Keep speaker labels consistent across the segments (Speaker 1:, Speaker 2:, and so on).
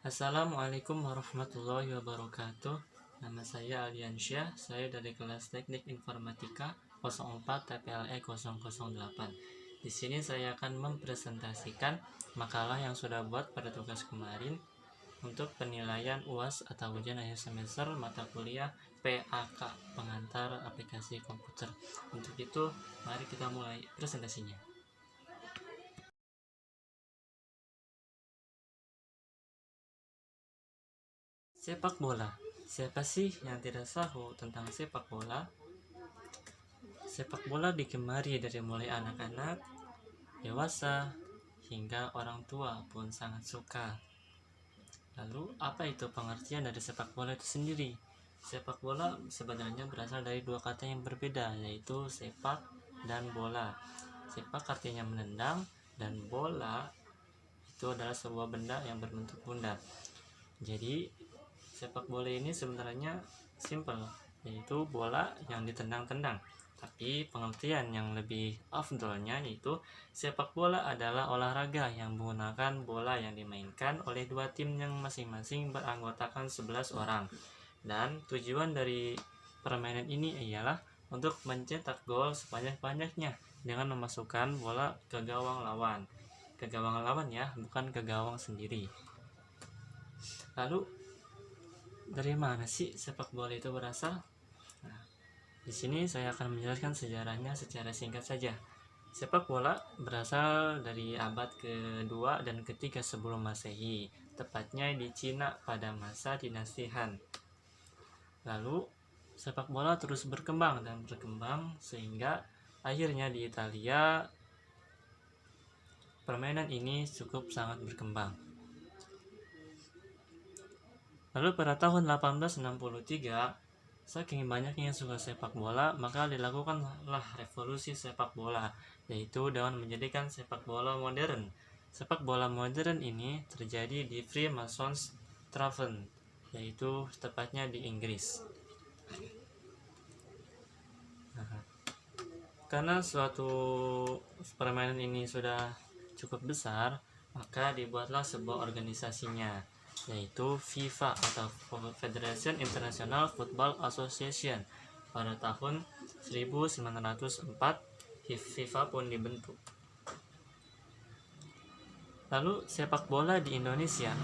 Speaker 1: Assalamualaikum warahmatullahi wabarakatuh. Nama saya Aliansyah, saya dari kelas Teknik Informatika 04 TPLE 008. Di sini saya akan mempresentasikan makalah yang sudah buat pada tugas kemarin untuk penilaian UAS atau ujian akhir semester mata kuliah PAK, pengantar aplikasi komputer. Untuk itu, mari kita mulai presentasinya. Sepak bola. Siapa sih yang tidak tahu tentang sepak bola? Sepak bola digemari dari mulai anak-anak, dewasa, hingga orang tua pun sangat suka. Lalu, apa itu pengertian dari sepak bola itu sendiri? Sepak bola sebenarnya berasal dari dua kata yang berbeda, yaitu sepak dan bola. Sepak artinya menendang, dan bola itu adalah sebuah benda yang berbentuk bundar. Jadi, sepak bola ini sebenarnya simple, yaitu bola yang ditendang-tendang. Tapi pengertian yang lebih afdolnya yaitu sepak bola adalah olahraga yang menggunakan bola yang dimainkan oleh dua tim yang masing-masing beranggotakan 11 orang. Dan tujuan dari permainan ini ialah untuk mencetak gol sebanyak-banyaknya dengan memasukkan bola ke gawang lawan. Ke gawang lawan ya, bukan ke gawang sendiri. Lalu dari mana sih sepak bola itu berasal? Nah, di sini saya akan menjelaskan sejarahnya secara singkat saja. Sepak bola berasal dari abad kedua dan ketiga sebelum Masehi, tepatnya di Cina pada masa dinasti Han. Lalu, sepak bola terus berkembang dan berkembang sehingga akhirnya di Italia permainan ini cukup sangat berkembang. Lalu pada tahun 1863, saking banyaknya yang suka sepak bola, maka dilakukanlah revolusi sepak bola, yaitu dengan menjadikan sepak bola modern. Sepak bola modern ini terjadi di Freemasonstraven, yaitu tepatnya di Inggris. Karena suatu permainan ini sudah cukup besar, maka dibuatlah sebuah organisasinya, yaitu FIFA atau Federation International Football Association. Pada tahun 1904 FIFA pun dibentuk. Lalu sepak bola di Indonesia.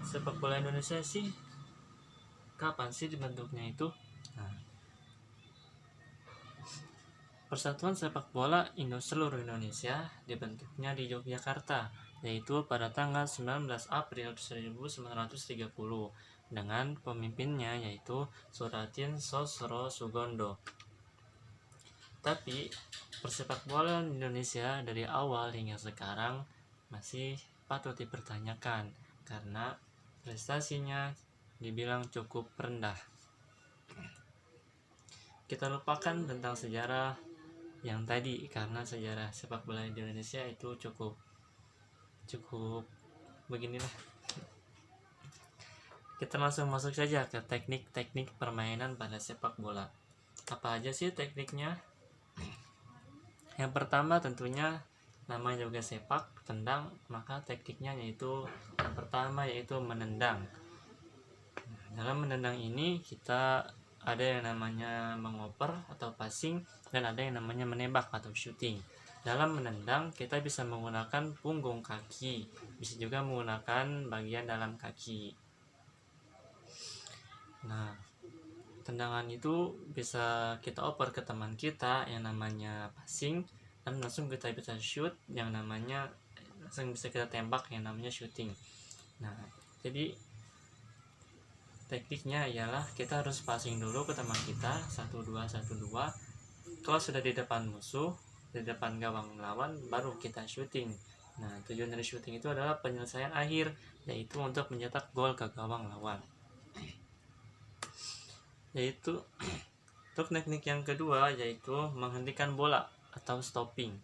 Speaker 1: Sepak bola Indonesia sih kapan sih dibentuknya itu? Persatuan Sepak Bola seluruh Indonesia dibentuknya di Yogyakarta, yaitu pada tanggal 19 April 1930 dengan pemimpinnya yaitu Suratin Sosro Sugondo. Tapi persepak bola Indonesia dari awal hingga sekarang masih patut dipertanyakan karena prestasinya dibilang cukup rendah. Kita lupakan tentang sejarah yang tadi karena sejarah sepak bola di Indonesia itu cukup beginilah. Kita langsung masuk saja ke teknik-teknik permainan pada sepak bola. Apa aja sih tekniknya? Yang pertama tentunya namanya juga sepak, tendang, maka tekniknya yaitu yang pertama yaitu menendang. Dalam menendang ini kita ada yang namanya mengoper atau passing dan ada yang namanya menembak atau shooting. Dalam menendang kita bisa menggunakan punggung kaki, bisa juga menggunakan bagian dalam kaki. Nah, tendangan itu bisa kita oper ke teman kita yang namanya passing, dan langsung kita bisa shoot yang namanya langsung bisa kita tembak yang namanya shooting. Nah, jadi tekniknya ialah kita harus passing dulu ke teman kita 1-2. Kalau sudah di depan musuh, di depan gawang lawan, baru kita shooting. Nah, tujuan dari shooting itu adalah penyelesaian akhir, yaitu untuk mencetak gol ke gawang lawan. Yaitu untuk teknik yang kedua yaitu menghentikan bola atau stopping.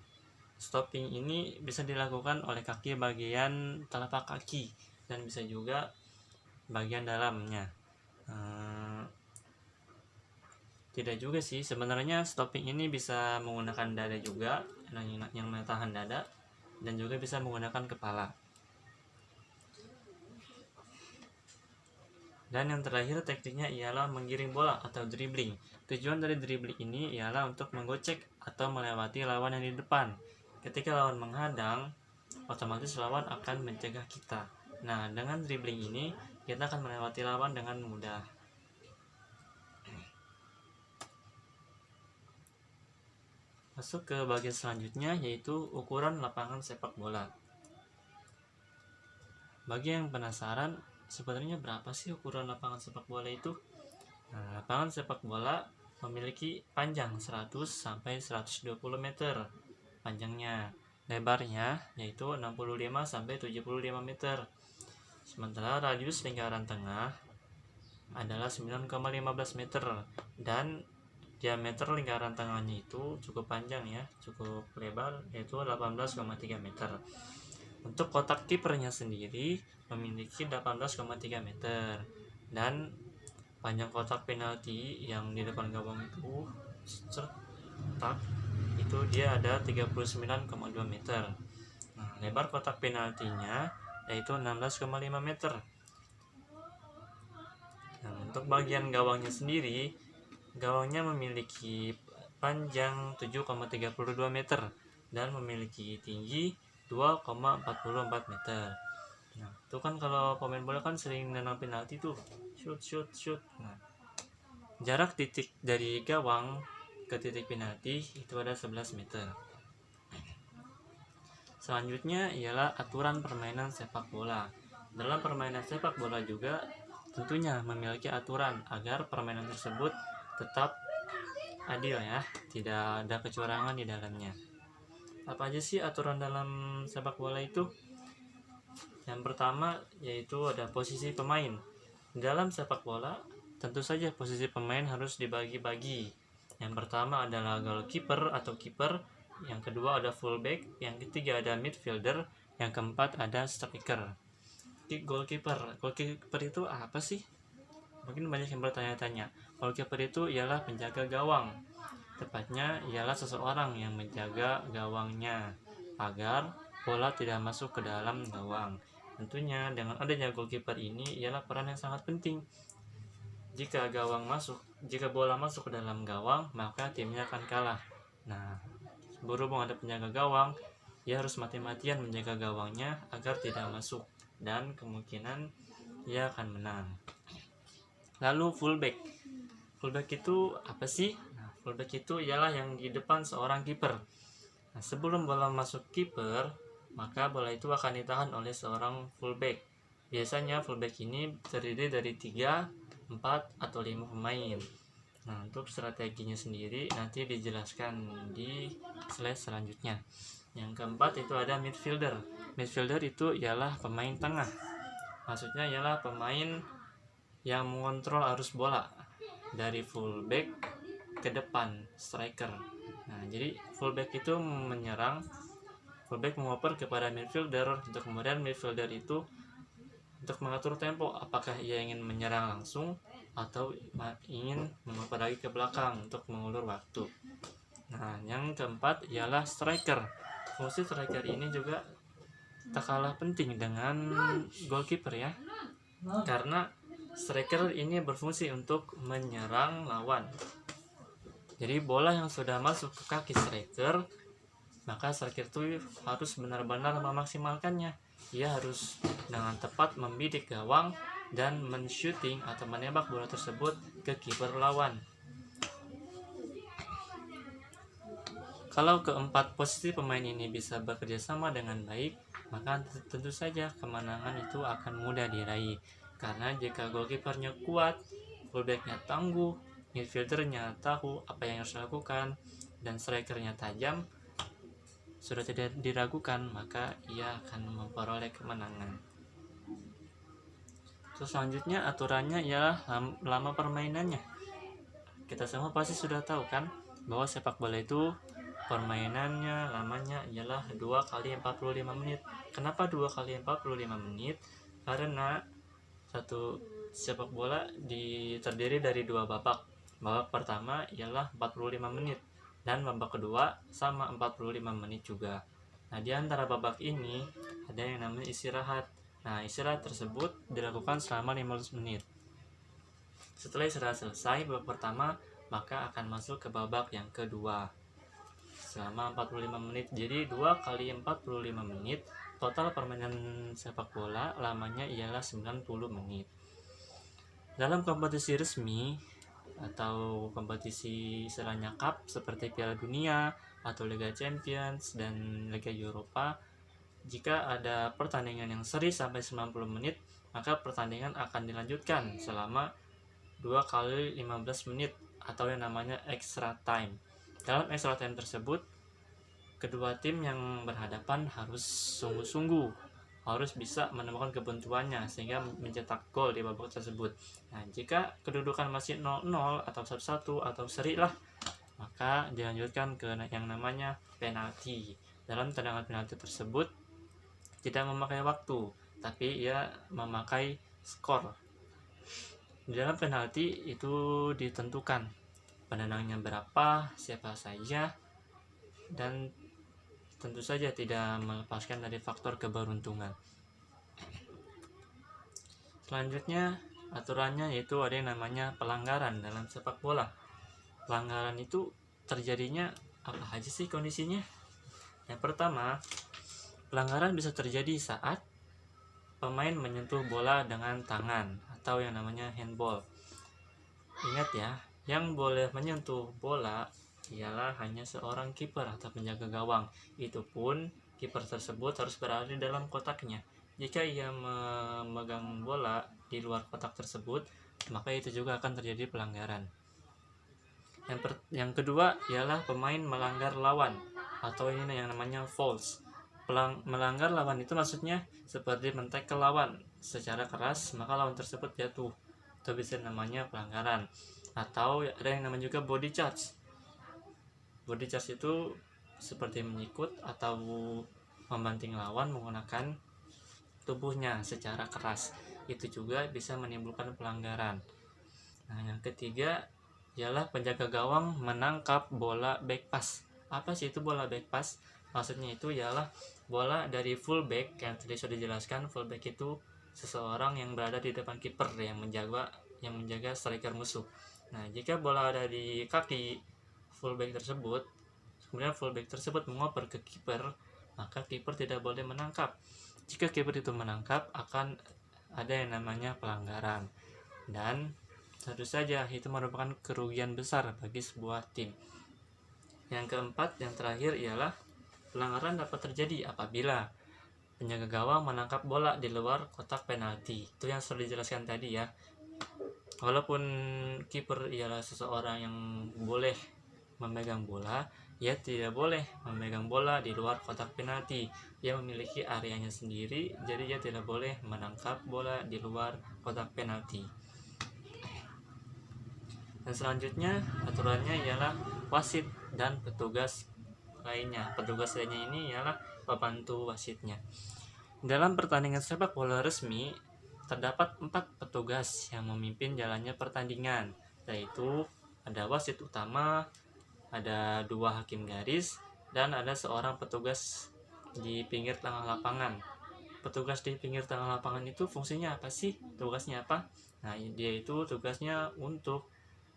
Speaker 1: Stopping ini bisa dilakukan oleh kaki bagian telapak kaki dan bisa juga bagian dalamnya. Tidak juga sih, sebenarnya stopping ini bisa menggunakan dada juga, yang menahan dada, dan juga bisa menggunakan kepala. Dan yang terakhir tekniknya ialah menggiring bola atau dribbling. Tujuan dari dribbling ini ialah untuk menggocek atau melewati lawan yang di depan. Ketika lawan menghadang, otomatis lawan akan mencegah kita. Nah, dengan dribbling ini kita akan melewati lawan dengan mudah. Masuk ke bagian selanjutnya, yaitu ukuran lapangan sepak bola. Bagi yang penasaran, sebenarnya berapa sih ukuran lapangan sepak bola itu? Nah, lapangan sepak bola memiliki panjang 100 sampai 120 meter panjangnya. Lebarnya yaitu 65 sampai 75 meter. Sementara radius lingkaran tengah adalah 9,15 meter dan diameter lingkaran tengahnya itu cukup panjang ya, cukup lebar, yaitu 18,3 meter. Untuk kotak kipernya sendiri memiliki 18,3 meter dan panjang kotak penalti yang di depan gawang itu cetak itu dia ada 39,2 meter. Nah, lebar kotak penaltinya yaitu 16,5 meter. Nah, untuk bagian gawangnya sendiri, gawangnya memiliki panjang 7,32 meter dan memiliki tinggi 2,44 meter. Nah, itu kan kalau pemain bola kan sering nendang penalti tuh, shoot. Nah, jarak titik dari gawang ke titik penalti itu ada 11 meter. Selanjutnya ialah aturan permainan sepak bola. Dalam permainan sepak bola juga tentunya memiliki aturan agar permainan tersebut tetap adil ya, tidak ada kecurangan di dalamnya. Apa aja sih aturan dalam sepak bola itu? Yang pertama yaitu ada posisi pemain. Dalam sepak bola tentu saja posisi pemain harus dibagi-bagi. Yang pertama adalah goalkeeper atau kiper, yang kedua ada fullback, yang ketiga ada midfielder, yang keempat ada striker. Goalkeeper itu apa sih? Mungkin banyak yang bertanya-tanya. Goalkeeper itu ialah penjaga gawang. Tepatnya ialah seseorang yang menjaga gawangnya agar bola tidak masuk ke dalam gawang. Tentunya dengan adanya goalkeeper ini ialah peran yang sangat penting. Jika bola masuk ke dalam gawang, maka timnya akan kalah. Nah, berhubung ada penjaga gawang, ia harus mati-matian menjaga gawangnya agar tidak masuk dan kemungkinan ia akan menang. Lalu fullback. Fullback itu apa sih? Fullback itu ialah yang di depan seorang kiper. Nah, sebelum bola masuk kiper, maka bola itu akan ditahan oleh seorang fullback. Biasanya fullback ini terdiri dari 3, 4, atau 5 pemain. Nah, untuk strateginya sendiri nanti dijelaskan di slide selanjutnya. Yang keempat itu ada midfielder. Midfielder itu ialah pemain tengah. Maksudnya ialah pemain yang mengontrol arus bola dari fullback ke depan striker. Nah, jadi fullback itu menyerang, fullback mengoper kepada midfielder, untuk kemudian midfielder itu untuk mengatur tempo, apakah ia ingin menyerang langsung atau ingin mengoper lagi ke belakang untuk mengulur waktu. Nah, yang keempat ialah striker. Fungsi striker ini juga tak kalah penting dengan goalkeeper ya, karena striker ini berfungsi untuk menyerang lawan. Jadi bola yang sudah masuk ke kaki striker, maka striker itu harus benar-benar memaksimalkannya. Ia harus dengan tepat membidik gawang dan men-shooting atau menembak bola tersebut ke kiper lawan. Kalau keempat posisi pemain ini bisa bekerja sama dengan baik, maka tentu saja kemenangan itu akan mudah diraih. Karena jika goalkeepernya kuat, fullbacknya tangguh, midfieldernya tahu apa yang harus dilakukan, dan strikernya tajam, sudah tidak diragukan, maka ia akan memperoleh kemenangan. Terus selanjutnya aturannya ialah lama permainannya. Kita semua pasti sudah tahu kan bahwa sepak bola itu permainannya lamanya ialah 2 kali 45 menit. Kenapa 2 kali 45 menit? Karena satu sepak bola terdiri dari 2 babak. Babak pertama ialah 45 menit dan babak kedua sama 45 menit juga. Nah, di antara babak ini ada yang namanya istirahat. Nah, istirahat tersebut dilakukan selama 15 menit. Setelah selesai babak pertama, maka akan masuk ke babak yang kedua selama 45 menit. Jadi 2 kali 45 menit, total permainan sepak bola lamanya ialah 90 menit. Dalam kompetisi resmi atau kompetisi istilahnya cup seperti Piala Dunia atau Liga Champions dan Liga Eropa, jika ada pertandingan yang seri sampai 90 menit, maka pertandingan akan dilanjutkan selama 2 kali 15 menit atau yang namanya extra time. Dalam extra time tersebut, kedua tim yang berhadapan harus sungguh-sungguh, harus bisa menemukan kebuntuannya sehingga mencetak gol di babak tersebut. Nah, jika kedudukan masih 0-0 atau 1-1 atau seri lah, maka dilanjutkan ke yang namanya penalti. Dalam tendangan penalti tersebut tidak memakai waktu, tapi ia memakai skor. Di dalam penalti itu ditentukan penendangnya berapa, siapa saja, dan tentu saja tidak melepaskan dari faktor keberuntungan. Selanjutnya aturannya yaitu ada yang namanya pelanggaran dalam sepak bola. Pelanggaran itu terjadinya apa aja sih kondisinya? Yang pertama, pelanggaran bisa terjadi saat pemain menyentuh bola dengan tangan atau yang namanya handball. Ingat ya, yang boleh menyentuh bola ialah hanya seorang kiper atau penjaga gawang. Itu pun kiper tersebut harus berada di dalam kotaknya. Jika ia memegang bola di luar kotak tersebut, maka itu juga akan terjadi pelanggaran. Yang kedua ialah pemain melanggar lawan atau ini yang namanya fouls. Melanggar lawan itu maksudnya seperti men-tackle lawan secara keras, maka lawan tersebut jatuh. Itu bisa namanya pelanggaran. Atau ada yang namanya juga body charge. Body charge itu seperti menyikut atau membanting lawan menggunakan tubuhnya secara keras. Itu juga bisa menimbulkan pelanggaran. Nah, yang ketiga ialah penjaga gawang menangkap bola back pass. Apa sih itu bola back pass? Maksudnya itu ialah bola dari fullback yang tadi sudah dijelaskan. Fullback itu seseorang yang berada di depan kiper yang menjaga striker musuh. Nah, jika bola ada di kaki fullback tersebut, kemudian fullback tersebut mengoper ke kiper, maka kiper tidak boleh menangkap. Jika kiper itu menangkap, akan ada yang namanya pelanggaran. Dan tentu saja itu merupakan kerugian besar bagi sebuah tim. Yang keempat, yang terakhir ialah pelanggaran dapat terjadi apabila penjaga gawang menangkap bola di luar kotak penalti. Itu yang sudah dijelaskan tadi ya. Walaupun kiper ialah seseorang yang boleh memegang bola, ia tidak boleh memegang bola di luar kotak penalti. Ia memiliki areanya sendiri, jadi ia tidak boleh menangkap bola di luar kotak penalti. Dan selanjutnya aturannya ialah wasit dan petugas lainnya. Petugas lainnya ini ialah pembantu wasitnya. Dalam pertandingan sepak bola resmi, terdapat 4 petugas yang memimpin jalannya pertandingan, yaitu ada wasit utama, ada 2 hakim garis, dan ada seorang petugas di pinggir tengah lapangan. Petugas di pinggir tengah lapangan itu fungsinya apa sih? Tugasnya apa? Nah, dia itu tugasnya untuk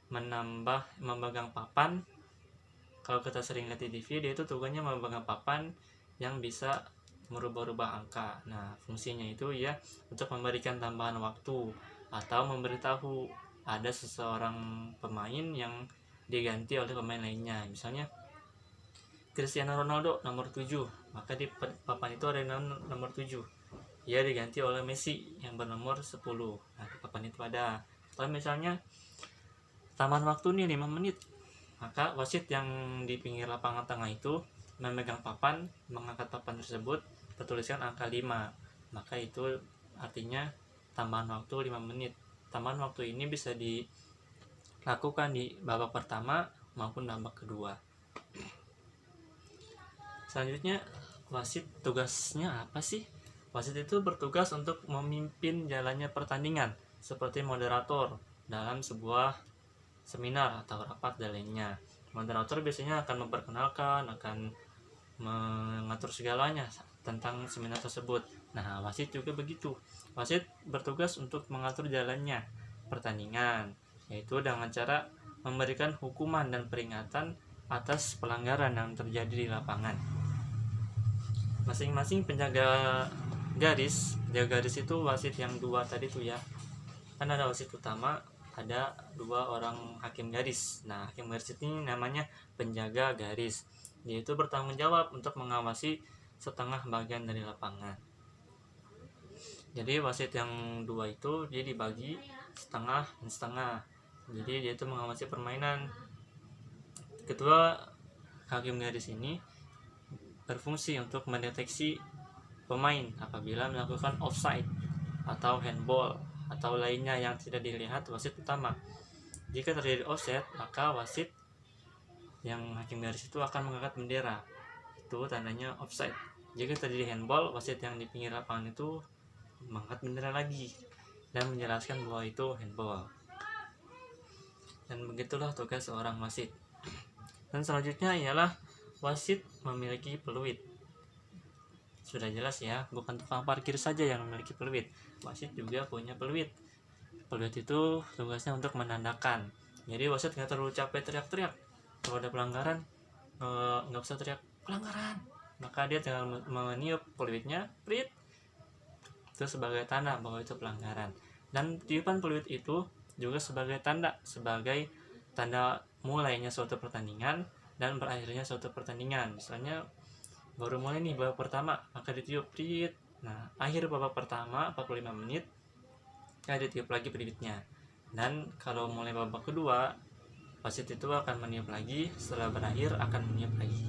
Speaker 1: memegang papan. Kalau kita sering lihat di TV, dia itu tugasnya memegang papan yang bisa merubah-rubah angka. Nah, fungsinya itu ya untuk memberikan tambahan waktu atau memberitahu ada seseorang pemain yang diganti oleh pemain lainnya. Misalnya Cristiano Ronaldo nomor 7, maka di papan itu ada nomor 7. Ia diganti oleh Messi yang bernomor 10. Nah, di papan itu ada. Kalau misalnya tambahan waktu nih 5 menit, maka wasit yang di pinggir lapangan tengah itu memegang papan, mengangkat papan tersebut, bertuliskan angka 5. Maka itu artinya tambahan waktu 5 menit. Tambahan waktu ini bisa dilakukan di babak pertama maupun babak kedua. Selanjutnya, wasit tugasnya apa sih? Wasit itu bertugas untuk memimpin jalannya pertandingan seperti moderator dalam sebuah seminar atau rapat dan lainnya. Moderator biasanya akan memperkenalkan, akan mengatur segalanya tentang seminar tersebut. Nah, wasit juga begitu. Wasit bertugas untuk mengatur jalannya pertandingan, yaitu dengan cara memberikan hukuman dan peringatan atas pelanggaran yang terjadi di lapangan. Masing-masing penjaga garis itu wasit yang dua tadi tuh ya, kan ada wasit utama, ada dua orang hakim garis. Nah, hakim garis ini namanya penjaga garis. Dia itu bertanggung jawab untuk mengawasi setengah bagian dari lapangan. Jadi wasit yang dua itu dia dibagi setengah dan setengah. Jadi dia itu mengawasi permainan. Ketua hakim garis ini berfungsi untuk mendeteksi pemain apabila melakukan offside atau handball atau lainnya yang tidak dilihat wasit utama. Jika terjadi offside, maka wasit yang hakim garis itu akan mengangkat bendera. Itu tandanya offside. Jika terjadi handball, wasit yang di pinggir lapangan itu mengangkat bendera lagi dan menjelaskan bahwa itu handball. Dan begitulah tugas seorang wasit. Dan selanjutnya ialah wasit memiliki peluit. Sudah jelas ya, bukan tukang parkir saja yang memiliki peluit. Wasit juga punya peluit. Peluit itu tugasnya untuk menandakan. Jadi wasit nggak terlalu capek teriak-teriak. Kalau ada pelanggaran, nggak usah teriak pelanggaran. Maka dia tinggal meniup peluitnya, prit. Itu sebagai tanda bahwa itu pelanggaran. Dan tiupan peluit itu juga sebagai tanda mulainya suatu pertandingan dan berakhirnya suatu pertandingan. Misalnya baru mulai nih babak pertama, maka ditiup prit. Nah, akhir babak pertama 45 menit ditiup lagi peluitnya. Dan kalau mulai babak kedua, wasit itu akan meniup lagi, setelah berakhir akan meniup lagi.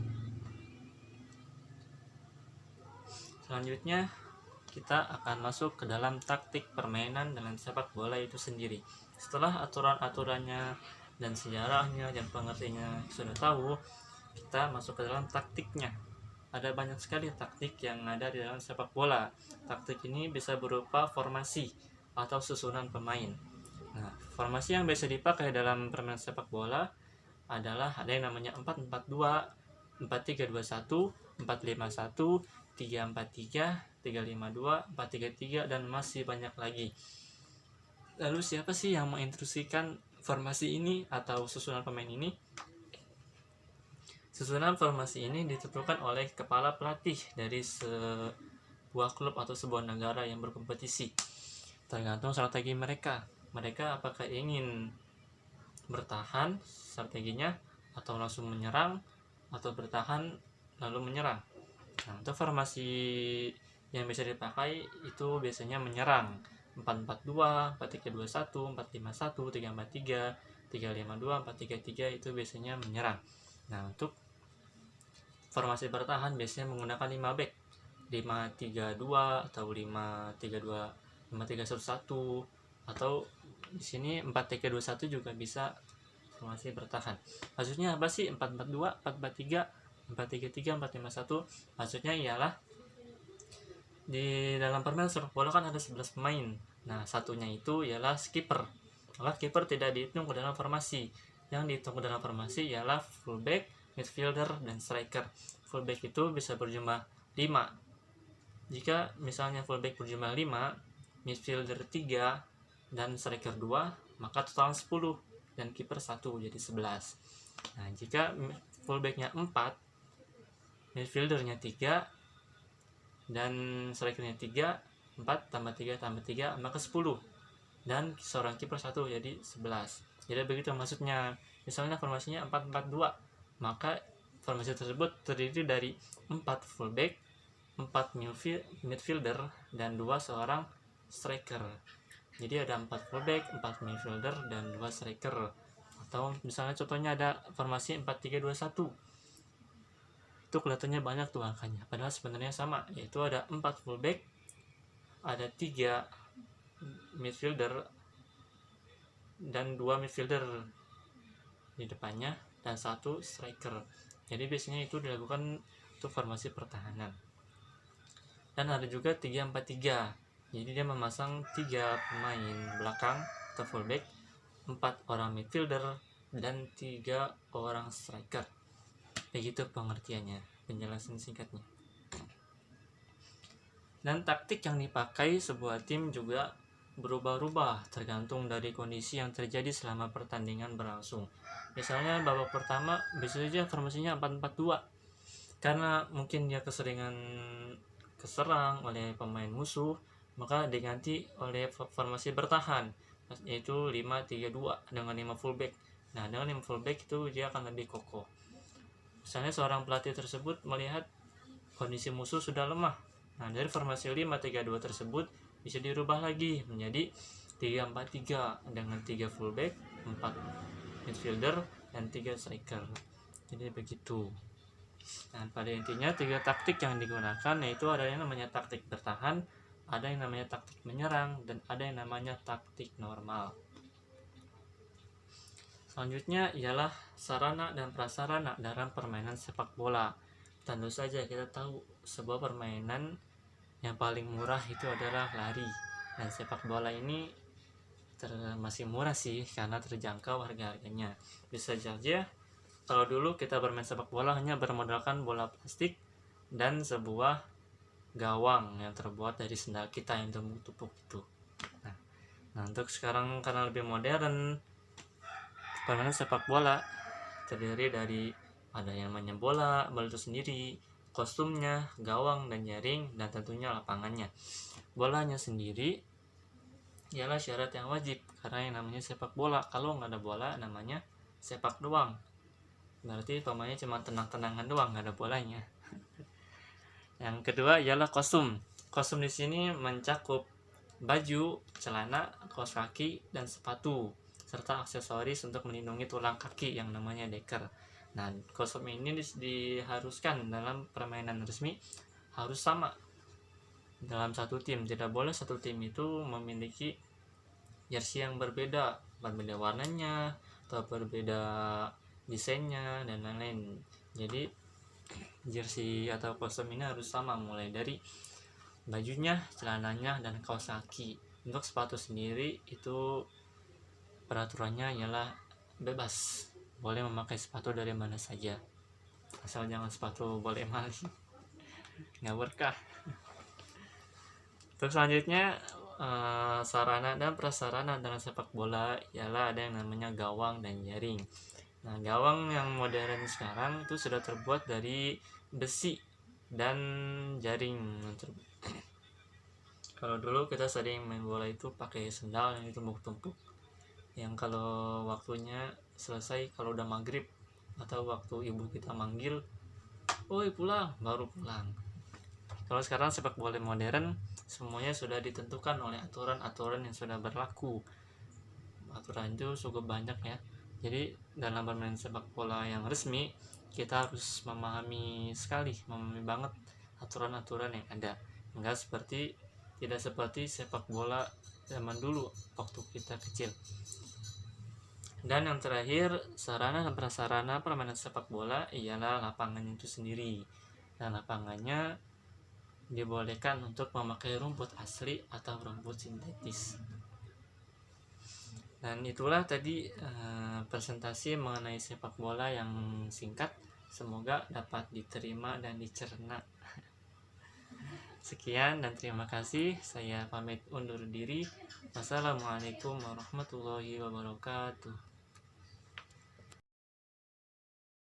Speaker 1: Selanjutnya kita akan masuk ke dalam taktik permainan dengan sepak bola itu sendiri. Setelah aturan-aturannya dan sejarahnya dan pengertiannya sudah tahu, kita masuk ke dalam taktiknya. Ada banyak sekali taktik yang ada di dalam sepak bola. Taktik ini bisa berupa formasi atau susunan pemain. Nah, formasi yang biasa dipakai dalam permainan sepak bola adalah ada yang namanya 4-4-2, 4-3-2-1, 4-5-1, 3-4-3, 3-5-2, 4-3-3, dan masih banyak lagi. Lalu siapa sih yang menginstruksikan formasi ini atau susunan pemain ini? Susunan formasi ini ditentukan oleh kepala pelatih dari sebuah klub atau sebuah negara yang berkompetisi. Tergantung strategi mereka. Mereka apakah ingin bertahan strateginya, atau langsung menyerang, atau bertahan lalu menyerang. Nah, untuk formasi yang bisa dipakai itu biasanya menyerang. 4-4-2, 4-3-2-1, 4-5-1, 3-4-3, 3-5-2, 4-3-3 itu biasanya menyerang. Nah, untuk formasi bertahan biasanya menggunakan 5 back, 5-3-2 atau 5-3-2, 5-3-1-1, atau di sini 4-3-2-1 juga bisa formasi bertahan. Maksudnya apa sih 4-4-2, 4-4-3, 4-3-3, 4-5-1? Maksudnya ialah di dalam permainan sepak bola kan ada 11 pemain. Nah, satunya itu ialah skipper. Maka skipper tidak dihitung ke dalam formasi. Yang dihitung ke dalam formasi ialah fullback, midfielder, dan striker. Fullback itu bisa berjumlah 5. Jika misalnya fullback berjumlah 5, midfielder 3, dan striker 2, maka total 10, dan kiper 1, jadi 11. Nah, jika fullbacknya 4, midfieldernya 3, dan strikernya 3, 4 tambah 3 tambah 3, maka 10, dan seorang kiper 1, jadi 11. Jadi begitu maksudnya. Misalnya formasinya 4-4-2, maka formasi tersebut terdiri dari 4 fullback, 4 midfielder, dan 2 seorang striker. Jadi ada 4 fullback, 4 midfielder, dan 2 striker. Atau misalnya contohnya ada formasi 4-3-2-1. Itu kelihatannya banyak tuh angkanya, padahal sebenarnya sama, yaitu ada 4 fullback, ada 3 midfielder, dan 2 midfielder di depannya, dan 1 striker. Jadi biasanya itu dilakukan untuk formasi pertahanan. Dan ada juga 3-4-3. Jadi dia memasang 3 pemain belakang atau fullback, 4 orang midfielder, dan 3 orang striker. Begitu pengertiannya, penjelasan singkatnya. Dan taktik yang dipakai sebuah tim juga berubah-ubah tergantung dari kondisi yang terjadi selama pertandingan berlangsung. Misalnya babak pertama bisa saja formasinya 4-4-2 karena mungkin dia keseringan keserang oleh pemain musuh, maka diganti oleh formasi bertahan, yaitu 5-3-2 dengan 5 fullback. Nah, dengan 5 fullback itu dia akan lebih kokoh. Misalnya seorang pelatih tersebut melihat kondisi musuh sudah lemah. Nah, dari formasi 5-3-2 tersebut bisa dirubah lagi menjadi 3-4-3 dengan 3 fullback, 4 midfielder, dan 3 striker. Jadi begitu. Nah, pada intinya 3 taktik yang digunakan yaitu ada yang namanya taktik bertahan, ada yang namanya taktik menyerang, dan ada yang namanya taktik normal. Selanjutnya ialah sarana dan prasarana dalam permainan sepak bola. Tentu saja kita tahu sebuah permainan yang paling murah itu adalah lari. Dan sepak bola ini masih murah sih karena terjangkau harga-harganya. Bisa saja kalau dulu kita bermain sepak bola hanya bermodalkan bola plastik dan sebuah gawang yang terbuat dari sendal kita yang tumpuk-tumpuk itu. Nah, untuk sekarang karena lebih modern, permainan sepak bola terdiri dari ada yang mainnya bola itu sendiri, kostumnya, gawang dan jaring, dan tentunya lapangannya. Bolanya sendiri ialah syarat yang wajib karena yang namanya sepak bola. Kalau nggak ada bola namanya sepak doang. Berarti pemainnya cuma tenang-tenangan doang, nggak ada bolanya. Yang kedua ialah kostum. Kostum di sini mencakup baju, celana, kaos kaki, dan sepatu, serta aksesoris untuk melindungi tulang kaki yang namanya deker. Nah, kostum ini diharuskan dalam permainan resmi harus sama dalam satu tim. Tidak boleh satu tim itu memiliki jersey yang berbeda warnanya atau berbeda desainnya dan lain-lain. Jadi jersey atau kostum ini harus sama mulai dari bajunya, celananya, dan kaos kaki. Untuk sepatu sendiri itu peraturannya ialah bebas, boleh memakai sepatu dari mana saja, asal jangan sepatu boleh mali, nggak berkah. Untuk selanjutnya sarana dan prasarana dalam sepak bola ialah ada yang namanya gawang dan jaring. Nah, gawang yang modern sekarang itu sudah terbuat dari besi dan jaring. Kalau dulu kita sering main bola itu pakai sendal yang ditumpuk-tumpuk, yang kalau waktunya selesai kalau udah maghrib atau waktu ibu kita manggil, "Woi pulang," baru pulang. Kalau sekarang sepak bola modern semuanya sudah ditentukan oleh aturan-aturan yang sudah berlaku. Aturan itu cukup banyak ya. Jadi dalam bermain sepak bola yang resmi kita harus memahami banget aturan-aturan yang ada. Tidak seperti sepak bola zaman dulu waktu kita kecil. Dan yang terakhir, sarana dan prasarana permainan sepak bola ialah lapangan itu sendiri. Dan lapangannya dibolehkan untuk memakai rumput asli atau rumput sintetis. Dan itulah tadi presentasi mengenai sepak bola yang singkat. Semoga dapat diterima dan dicerna. Sekian dan terima kasih. Saya pamit undur diri. Wassalamualaikum warahmatullahi wabarakatuh.